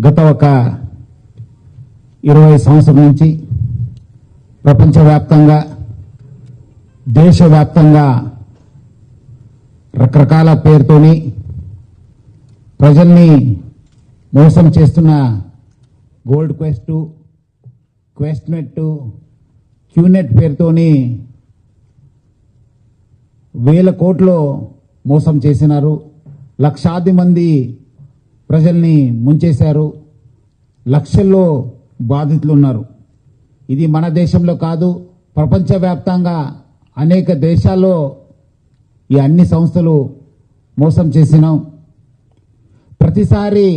గత ఒక 20 సంవత్సరం నుంచి ప్రపంచవ్యాప్తంగా దేశవ్యాప్తంగా రకరకాల పేరుతోని ప్రజల్ని మోసం చేస్తున్న గోల్డ్ క్వెస్ట్, క్వెస్ట్నెట్, క్యూనెట్ పేరుతోని వేల కోట్లు మోసం చేసినారు. లక్షాది మంది ప్రజల్ని ముంచేశారు. లక్షల్లో బాధితులు ఉన్నారు. ఇది మన దేశంలో కాదు, ప్రపంచవ్యాప్తంగా అనేక దేశాల్లో ఈ అన్ని సంస్థలు మోసం చేసినాం. ప్రతిసారి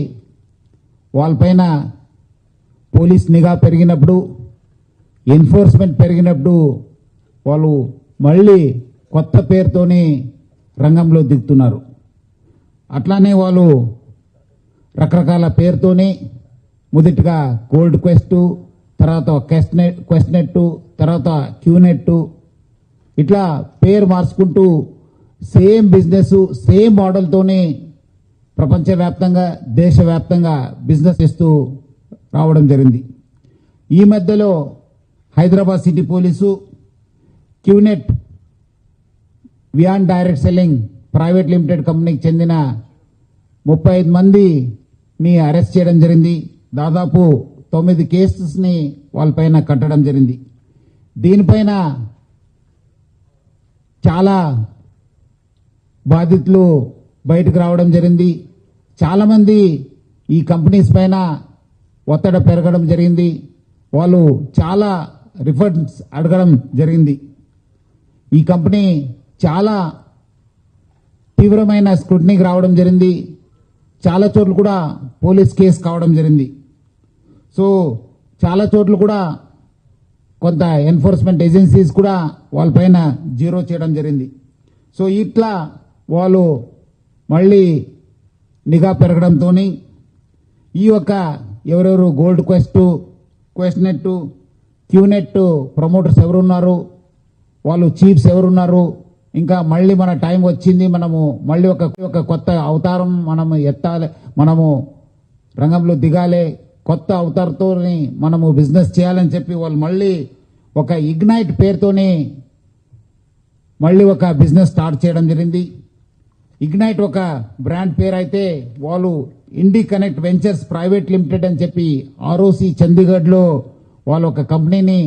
వాళ్ళపైన పోలీస్ నిఘా పెరిగినప్పుడు, ఎన్ఫోర్స్మెంట్ పెరిగినప్పుడు వాళ్ళు మళ్ళీ కొత్త పేరుతోనే రంగంలో దిగుతున్నారు. అట్లానే వాళ్ళు రకరకాల పేరుతోనే మొదటిగా గోల్డ్ క్వెస్ట్, తర్వాత క్వెస్ట్నెట్, తర్వాత క్యూనెట్, ఇట్లా పేరు మార్చుకుంటూ సేమ్ బిజినెస్, సేమ్ మోడల్తోనే ప్రపంచవ్యాప్తంగా దేశవ్యాప్తంగా బిజినెస్ చేస్తూ రావడం జరిగింది. ఈ మధ్యలో Hyderabad city police QNet Wiaan direct selling private limited కంపెనీకి చెందిన 35 మందిని అరెస్ట్ చేయడం జరిగింది. దాదాపు 9 కేసెస్ని వాళ్ళపైన కట్టడం జరిగింది. దీనిపైన చాలా బాధితులు బయటకు రావడం జరిగింది. చాలా మంది ఈ కంపెనీస్ పైన ఒత్తిడి పెరగడం జరిగింది. వాళ్ళు చాలా రిఫండ్స్ అడగడం జరిగింది. ఈ కంపెనీ చాలా తీవ్రమైన స్క్రూటినీకి రావడం జరిగింది. చాలా చోట్ల కూడా పోలీస్ కేసు కావడం జరిగింది. సో చాలా చోట్ల కూడా కొంత ఎన్ఫోర్స్మెంట్ ఏజెన్సీస్ కూడా వాళ్ళపైన జీరో చేయడం జరిగింది. సో ఇట్లా వాళ్ళు మళ్ళీ నిఘా పెరగడంతో ఈ యొక్క ఎవరెవరు గోల్డ్ క్వెస్ట్, క్వెస్ట్నెట్, క్యూనెట్ ప్రమోటర్స్ ఎవరున్నారు, వాళ్ళు చీఫ్స్ ఎవరున్నారు, ఇంకా మళ్ళీ మన టైం వచ్చింది, మనము మళ్ళీ ఒక కొత్త అవతారం మనము ఎత్తాలి, మనము రంగంలో దిగాలి, కొత్త అవతారంతో మనము బిజినెస్ చేయాలని చెప్పి వాళ్ళు మళ్ళీ ఒక ఇగ్నైట్ పేరుతోనే మళ్ళీ ఒక బిజినెస్ స్టార్ట్ చేయడం జరిగింది. ఇగ్నైట్ ఒక బ్రాండ్ పేరు అయితే వాళ్ళు ఇండి కనెక్ట్ వెంచర్స్ ప్రైవేట్ లిమిటెడ్ అని చెప్పి ROC చండీగఢ్లో వాళ్ళు ఒక కంపెనీని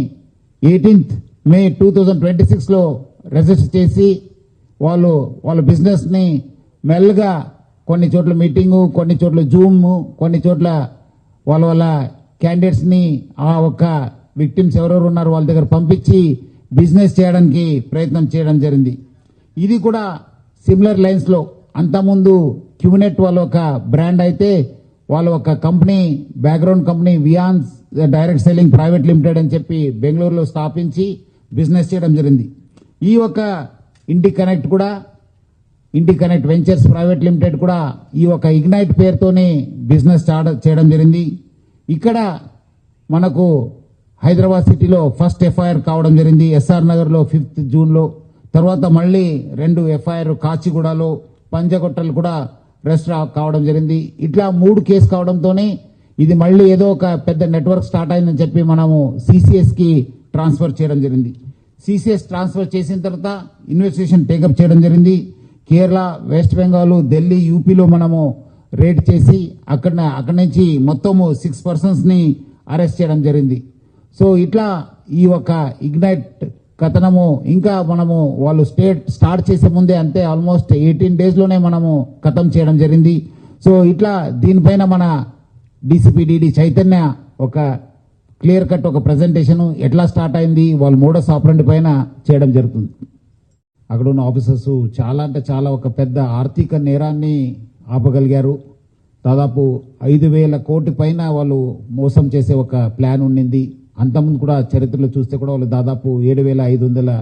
18th May 2026లో రిజిస్టర్ చేసి వాళ్ళ బిజినెస్ని మెల్లగా కొన్ని చోట్ల మీటింగు, కొన్ని చోట్ల జూమ్, కొన్ని చోట్ల వాళ్ళ క్యాండిడేట్స్ని ఆ ఒక్క విక్టిమ్స్ ఎవరెవరు ఉన్నారు వాళ్ళ దగ్గర పంపించి బిజినెస్ చేయడానికి ప్రయత్నం చేయడం జరిగింది. ఇది కూడా సిమిలర్ లైన్స్లో అంతకుముందు క్యూనెట్ వాళ్ళ ఒక బ్రాండ్ అయితే వాళ్ళ ఒక కంపెనీ, బ్యాక్గ్రౌండ్ కంపెనీ వియాన్స్ డైరెక్ట్ సెల్లింగ్ ప్రైవేట్ లిమిటెడ్ అని చెప్పి బెంగళూరులో స్థాపించి బిజినెస్ చేయడం జరిగింది. ఈ ఒక Indi connect ventures private limited కూడా ఈ ఒక ఇగ్నైట్ పేరుతోనే బిజినెస్ స్టార్ట్ చేయడం జరిగింది. ఇక్కడ మనకు హైదరాబాద్ సిటీలో ఫస్ట్ FIR కావడం జరిగింది, SR నగర్లో 5th జూన్లో. తర్వాత మళ్ళీ 2 FIR కాచిగూడలో, పంజగుట్టలు కూడా రెస్ట్ కావడం జరిగింది. ఇట్లా 3 కేసు కావడంతోనే ఇది మళ్ళీ ఏదో ఒక పెద్ద నెట్వర్క్ స్టార్ట్ అయిందని చెప్పి మనము CCSకి ట్రాన్స్ఫర్ చేయడం జరిగింది. CCS ట్రాన్స్ఫర్ చేసిన తర్వాత ఇన్వెస్టిగేషన్ టేకప్ చేయడం జరిగింది. కేరళ, వెస్ట్ బెంగాల్, ఢిల్లీ, యూపీలో మనము రేడ్ చేసి అక్కడి నుంచి మొత్తము 6 పర్సన్స్ని అరెస్ట్ చేయడం జరిగింది. సో ఇట్లా ఈ ఒక ఇగ్నైట్ కథనము ఇంకా మనము వాళ్ళు స్టార్ట్ చేసే ముందే అంతే ఆల్మోస్ట్ 18 డేస్లోనే మనము ఖతం చేయడం జరిగింది. సో ఇట్లా దీనిపైన మన DCPDD చైతన్య ఒక క్లియర్ కట్ ఒక ప్రజెంటేషన్ ఎట్లా స్టార్ట్ అయింది, వాళ్ళ మోడస్ ఆపరెండి పైన చేయడం జరుగుతుంది. అక్కడ ఉన్న ఆఫీసర్స్ చాలా అంటే చాలా ఒక పెద్ద ఆర్థిక నేరాన్ని ఆపగలిగారు. దాదాపు 5,000 కోట్ల పైన వాళ్ళు మోసం చేసే ఒక ప్లాన్ ఉండింది. అంతకుముందు కూడా చరిత్రలో చూస్తే కూడా వాళ్ళు దాదాపు 7,500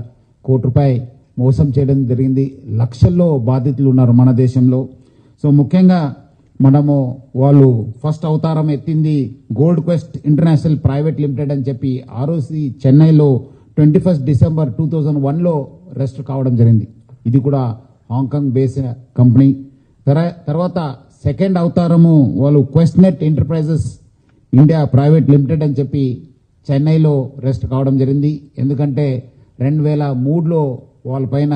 కోట్ల రూపాయలు మోసం చేయడం జరిగింది. లక్షల్లో బాధితులు ఉన్నారు మన దేశంలో. సో ముఖ్యంగా మనము వాళ్ళు ఫస్ట్ అవతారం ఎత్తింది gold quest international private limited అని చెప్పి ROC చెన్నైలో 21 డిసెంబర్ 2001లో రెస్ట్ కావడం జరిగింది. ఇది కూడా హాంకాంగ్ బేస్డ్ కంపెనీ. తర్వాత సెకండ్ అవతారము వాళ్ళు క్వెస్ట్నెట్ ఎంటర్ప్రైజెస్ ఇండియా ప్రైవేట్ లిమిటెడ్ అని చెప్పి చెన్నైలో రెస్ట్ కావడం జరిగింది. ఎందుకంటే 2003లో వాళ్ళపైన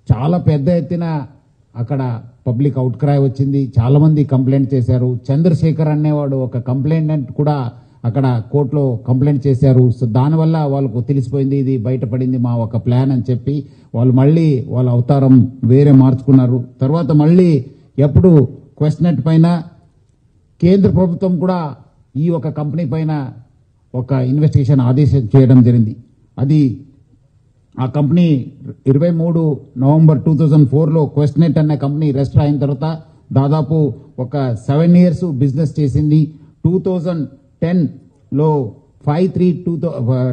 చాలా పెద్ద ఎత్తున అక్కడ పబ్లిక్ అవుట్క్రై వచ్చింది. చాలా మంది కంప్లైంట్ చేశారు. చంద్రశేఖర్ అనేవాడు ఒక కంప్లైంట్ కూడా అక్కడ కోర్టులో కంప్లైంట్ చేశారు. సో దానివల్ల వాళ్ళకు తెలిసిపోయింది, ఇది బయటపడింది మా ఒక ప్లాన్ అని చెప్పి వాళ్ళు మళ్ళీ వాళ్ళ అవతారం వేరే మార్చుకున్నారు. తర్వాత మళ్ళీ ఎప్పుడు క్వెస్ట్నెట్ పైన కేంద్ర ప్రభుత్వం కూడా ఈ ఒక కంపెనీ పైన ఒక ఇన్వెస్టిగేషన్ ఆదేశం చేయడం జరిగింది. అది ఆ కంపెనీ 23 నవంబర్ 2004లో క్వెస్ట్నెట్ అనే కంపెనీ రిజిస్టర్ అయిన తర్వాత దాదాపు ఒక 7 years బిజినెస్ చేసింది. 2010లో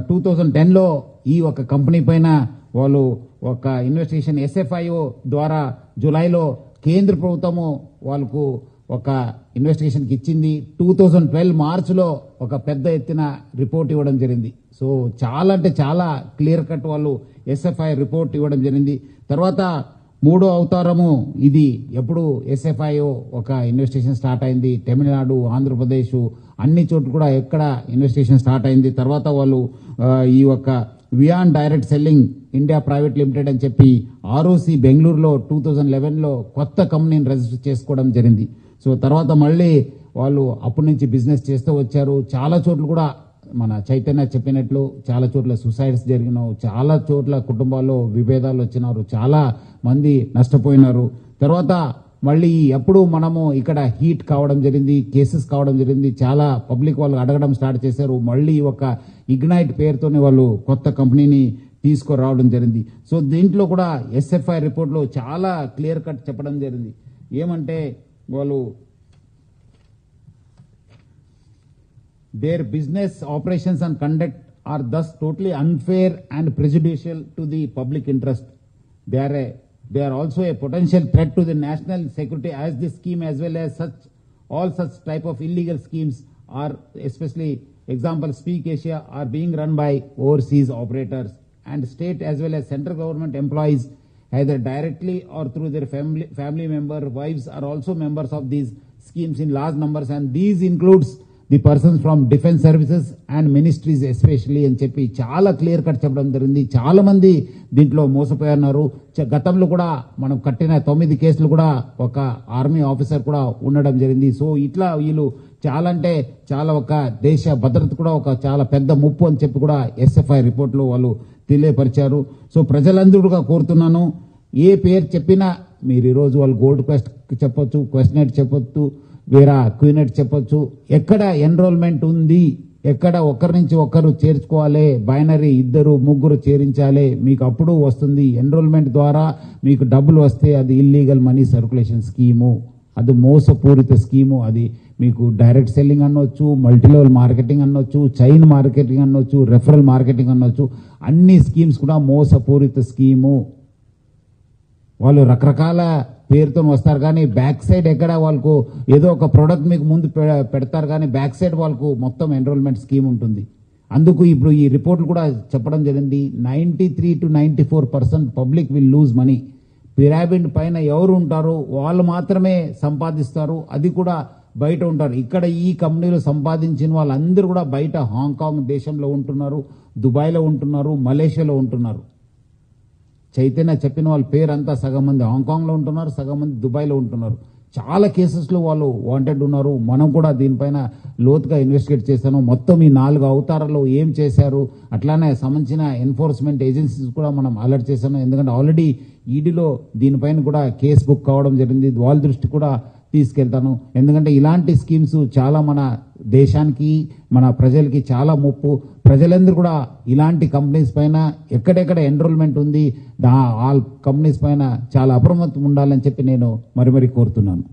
2010లో ఈ ఒక కంపెనీ పైన వాళ్ళు ఒక ఇన్వెస్టిగేషన్ SFIO ద్వారా జూలైలో కేంద్ర ప్రభుత్వము వాళ్ళకు ఒక ఇన్వెస్టిగేషన్కి ఇచ్చింది. 2012 మార్చిలో ఒక పెద్ద ఎత్తున రిపోర్ట్ ఇవ్వడం జరిగింది. సో చాలా అంటే చాలా క్లియర్ కట్ వాళ్ళు SFI రిపోర్ట్ ఇవ్వడం జరిగింది. తర్వాత మూడో అవతారము ఇది ఎప్పుడు SFIO ఒక ఇన్వెస్టిగేషన్ స్టార్ట్ అయింది. తమిళనాడు, ఆంధ్రప్రదేశ్ అన్ని చోట్ల కూడా ఎక్కడ ఇన్వెస్టిగేషన్ స్టార్ట్ అయింది. తర్వాత వాళ్ళు ఈ యొక్క Wiaan direct selling India private limited అని చెప్పి ROC బెంగళూరులో 2011లో కొత్త కంపెనీని రిజిస్టర్ చేసుకోవడం జరిగింది. సో తర్వాత మళ్ళీ వాళ్ళు అప్పటి నుంచి బిజినెస్ చేస్తూ వచ్చారు. చాలా చోట్ల కూడా మన చైతన్య చెప్పినట్లు చాలా చోట్ల సూసైడ్స్ జరిగినావు, చాలా చోట్ల కుటుంబాల్లో విభేదాలు వచ్చినారు, చాలా మంది నష్టపోయినారు. తర్వాత మళ్ళీ ఎప్పుడు మనము ఇక్కడ హీట్ కావడం జరిగింది, కేసెస్ కావడం జరిగింది, చాలా పబ్లిక్ వాళ్ళు అడగడం స్టార్ట్ చేశారు. మళ్ళీ ఒక ఇగ్నైట్ పేరుతోనే వాళ్ళు కొత్త కంపెనీని తీసుకురావడం జరిగింది. సో దీంట్లో కూడా SFI రిపోర్ట్లో చాలా క్లియర్ కట్ చెప్పడం జరిగింది. ఏమంటే వాళ్ళు their business operations and conduct are thus totally unfair and prejudicial to the public interest. They are also a potential threat to the national security as this scheme as well as all such type of illegal schemes are, especially example Speak Asia, are being run by overseas operators and state as well as central government employees either directly or through their family member wives are also members of these schemes in large numbers, and these includes the persons from defence services and ministries especially అని చెప్పి చాలా clear cut చెప్పడం జరిగింది. చాలా మంది దీంట్లో మోసపోయినారు. గతంలో కూడా మనం కట్టిన 9 కేసులు కూడా ఒక ఆర్మీ ఆఫీసర్ కూడా ఉండడం జరిగింది. సో ఇట్లా వీళ్ళు చాలా అంటే చాలా ఒక దేశ భద్రత కూడా ఒక చాలా పెద్ద ముప్పు అని చెప్పి కూడా SFI రిపోర్ట్లో వాళ్ళు తెలియపరిచారు. సో ప్రజలందరూ కూడా కోరుతున్నాను, ఏ పేరు చెప్పినా మీరు ఈరోజు వాళ్ళు గోల్డ్ క్వెస్ట్ చెప్పొచ్చు, క్వెస్ట్నెట్ చెప్పొచ్చు, వేరే క్యూనెట్ చెప్పొచ్చు, ఎక్కడ ఎన్రోల్మెంట్ ఉంది, ఎక్కడ ఒకరి నుంచి ఒకరు చేర్చుకోవాలి, బైనరీ 2 3 చేరించాలి, మీకు అప్పుడు వస్తుంది. ఎన్రోల్మెంట్ ద్వారా మీకు డబ్బులు వస్తే అది ఇల్లీగల్ మనీ సర్క్యులేషన్ స్కీము, అది మోసపూరిత స్కీము. అది మీకు డైరెక్ట్ సెల్లింగ్ అనొచ్చు, మల్టీలెవెల్ మార్కెటింగ్ అనొచ్చు, చైన్ మార్కెటింగ్ అనొచ్చు, రెఫరల్ మార్కెటింగ్ అనొచ్చు, అన్ని స్కీమ్స్ కూడా మోసపూరిత స్కీము. వాళ్ళు రకరకాల పేరుతో వస్తారు కానీ బ్యాక్ సైడ్ ఎక్కడ వాళ్ళకు ఏదో ఒక ప్రోడక్ట్ మీకు ముందు పెడతారు కానీ బ్యాక్ సైడ్ వాళ్ళకు మొత్తం ఎన్రోల్మెంట్ స్కీమ్ ఉంటుంది. అందుకు ఇప్పుడు ఈ రిపోర్ట్లు కూడా చెప్పడం జరిగింది. 93 to 94% public will lose money. Pyramid పైన ఎవరు ఉంటారో వాళ్ళు మాత్రమే సంపాదిస్తారు, అది కూడా బయట ఉంటారు. ఇక్కడ ఈ కంపెనీలో సంపాదించిన వాళ్ళందరూ కూడా బయట హాంకాంగ్ దేశంలో ఉంటున్నారు, దుబాయ్లో ఉంటున్నారు, మలేషియాలో ఉంటున్నారు. చైతన్య చెప్పిన వాళ్ళ పేరంతా సగం మంది హాంకాంగ్లో ఉంటున్నారు, సగం మంది దుబాయ్లో ఉంటున్నారు. చాలా కేసెస్లో వాళ్ళు వాంటెడ్ ఉన్నారు. మనం కూడా దీనిపైన లోతుగా ఇన్వెస్టిగేట్ చేశాను. మొత్తం ఈ 4 అవతారాల్లో ఏం చేశారు, అట్లానే సంబంధించిన ఎన్ఫోర్స్మెంట్ ఏజెన్సీస్ కూడా మనం అలర్ట్ చేశాను. ఎందుకంటే ఆల్రెడీ ఈడీలో దీనిపైన కూడా కేసు బుక్ కావడం జరిగింది. వాళ్ళ దృష్టి కూడా తీసుకెళ్తాను. ఎందుకంటే ఇలాంటి స్కీమ్స్ చాలా మన దేశానికి, మన ప్రజలకి చాలా ముప్పు. ప్రజలందరూ కూడా ఇలాంటి కంపెనీస్ పైన ఎక్కడెక్కడ ఎన్రోల్మెంట్ ఉంది ఆ కంపెనీస్ పైన చాలా అప్రమత్తం ఉండాలని చెప్పి నేను మరి కోరుతున్నాను.